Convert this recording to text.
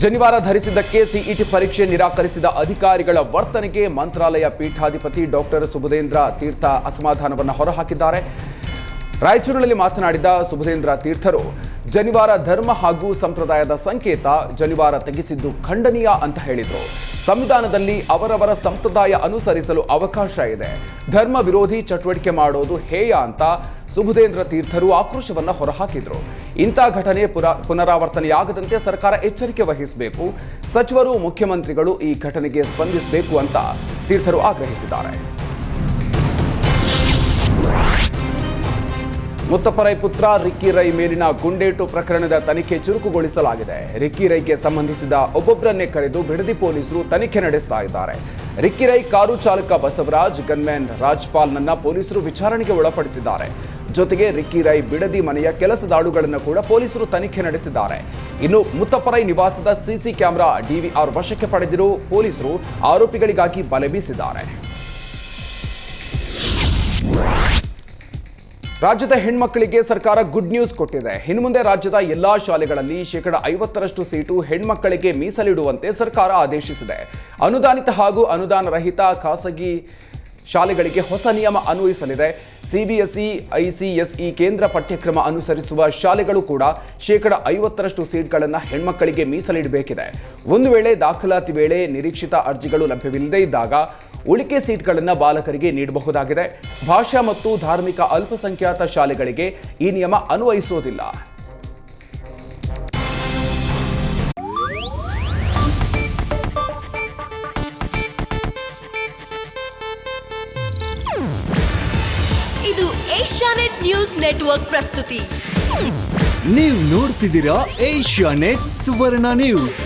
ಜನಿವಾರ ಧರಿಸಿದ್ದಕ್ಕೆ ಸಿಇಟಿ ಪರೀಕ್ಷೆ ನಿರಾಕರಿಸಿದ ಅಧಿಕಾರಿಗಳ ವರ್ತನೆಗೆ ಮಂತ್ರಾಲಯ ಪೀಠಾಧಿಪತಿ ಡಾಕ್ಟರ್ ಸುಬುಧೇಂದ್ರ ತೀರ್ಥ ಅಸಮಾಧಾನವನ್ನು ಹೊರಹಾಕಿದ್ದಾರೆ. ರಾಯಚೂರಿನಲ್ಲಿ ಮಾತನಾಡಿದ ಸುಬುಧೇಂದ್ರ ತೀರ್ಥರು, ಜನಿವಾರ ಧರ್ಮ ಹಾಗೂ ಸಂಪ್ರದಾಯದ ಸಂಕೇತ, ಜನಿವಾರ ತೆಗೆಸಿದ್ದು ಖಂಡನೀಯ ಅಂತ ಹೇಳಿದರು. ಸಂವಿಧಾನದಲ್ಲಿ ಅವರವರ ಸಂಪ್ರದಾಯ ಅನುಸರಿಸಲು ಅವಕಾಶ ಇದೆ. ಧರ್ಮ ವಿರೋಧಿ ಚಟುವಟಿಕೆ ಮಾಡೋದು ಹೇಯ ಅಂತ ಸುಬುಧೇಂದ್ರ ತೀರ್ಥರು ಆಕ್ರೋಶವನ್ನು ಹೊರಹಾಕಿದರು. ಇಂಥ ಘಟನೆ ಪುನರಾವರ್ತನೆಯಾಗದಂತೆ ಸರ್ಕಾರ ಎಚ್ಚರಿಕೆ ವಹಿಸಬೇಕು. ಸಚಿವರು, ಮುಖ್ಯಮಂತ್ರಿಗಳು ಈ ಘಟನೆಗೆ ಸ್ಪಂದಿಸಬೇಕು ಅಂತ ತೀರ್ಥರು ಆಗ್ರಹಿಸಿದ್ದಾರೆ. ಮುತ್ತಪ್ಪರೈ ಪುತ್ರ ರಿಕ್ಕಿ ರೈ ಮೇಲಿನ ಗುಂಡೇಟು ಪ್ರಕರಣದ ತನಿಖೆ ಚುರುಕುಗೊಳಿಸಲಾಗಿದೆ. ರಿಕ್ಕಿ ರೈಗೆ ಸಂಬಂಧಿಸಿದ ಒಬ್ಬೊಬ್ಬರನ್ನೇ ಕರೆದು ಬಿಡದಿ ಪೊಲೀಸರು ತನಿಖೆ ನಡೆಸ್ತಾ ಇದ್ದಾರೆ. ರಿಕ್ಕಿ ರೈ ಕಾರು ಚಾಲಕ ಬಸವರಾಜ್, ಗನ್ಮ್ಯಾನ್ ರಾಜ್ಪಾಲ್ನನ್ನ ಪೊಲೀಸರು ವಿಚಾರಣೆಗೆ ಒಳಪಡಿಸಿದ್ದಾರೆ. ಜೊತೆಗೆ ರಿಕ್ಕಿ ರೈ ಬಿಡದಿ ಮನೆಯ ಕೆಲಸದಾಳುಗಳನ್ನು ಕೂಡ ಪೊಲೀಸರು ತನಿಖೆ ನಡೆಸಿದ್ದಾರೆ. ಇನ್ನು ಮುತ್ತಪ್ಪರೈ ನಿವಾಸದ ಸಿಸಿ ಕ್ಯಾಮೆರಾ ಡಿವಿಆರ್ ವಶಕ್ಕೆ ಪಡೆದಿರುವ ಪೊಲೀಸರು ಆರೋಪಿಗಳಿಗಾಗಿ ಬಲೆ ಬೀಸಿದ್ದಾರೆ. ರಾಜ್ಯದ ಹೆಣ್ಮಕ್ಕಳಿಗೆ ಸರ್ಕಾರ ಗುಡ್ ನ್ಯೂಸ್ ಕೊಟ್ಟಿದೆ. ಇನ್ನು ಮುಂದೆ ರಾಜ್ಯದ ಎಲ್ಲಾ ಶಾಲೆಗಳಲ್ಲಿ 50% ಸೀಟು ಹೆಣ್ಮಕ್ಕಳಿಗೆ ಮೀಸಲಿಡುವಂತೆ ಸರ್ಕಾರ ಆದೇಶಿಸಿದೆ. ಅನುದಾನಿತ ಹಾಗೂ ಅನುದಾನ ರಹಿತ ಖಾಸಗಿ ಶಾಲೆಗಳಿಗೆ ಹೊಸ ನಿಯಮ ಅನ್ವಯಿಸಲಿದೆ. ಸಿಬಿಎಸ್ಇ, ಐಸಿಎಸ್ಇ ಕೇಂದ್ರ ಪಠ್ಯಕ್ರಮ ಅನುಸರಿಸುವ ಶಾಲೆಗಳು ಕೂಡ 50% ಸೀಟ್ಗಳನ್ನು ಹೆಣ್ಮಕ್ಕಳಿಗೆ ಮೀಸಲಿಡಬೇಕಿದೆ. ಒಂದು ವೇಳೆ ದಾಖಲಾತಿ ವೇಳೆ ನಿರೀಕ್ಷಿತ ಅರ್ಜಿಗಳು ಲಭ್ಯವಿಲ್ಲದೇ ಇದ್ದಾಗ ಉಳಿಕೆ ಸೀಟ್ಗಳನ್ನು ಬಾಲಕರಿಗೆ ನೀಡಬಹುದಾಗಿದೆ. ಭಾಷಾ ಮತ್ತು ಧಾರ್ಮಿಕ ಅಲ್ಪಸಂಖ್ಯಾತ ಶಾಲೆಗಳಿಗೆ ಈ ನಿಯಮ ಅನ್ವಯಿಸುವುದಿಲ್ಲ. ಇದು ಏಷ್ಯಾನೆಟ್ ನ್ಯೂಸ್ ನೆಟ್ವರ್ಕ್ ಪ್ರಸ್ತುತಿ. ನೀವು ನೋಡ್ತಿದ್ದೀರಾ ಏಷ್ಯಾನೆಟ್ ಸುವರ್ಣ ನ್ಯೂಸ್.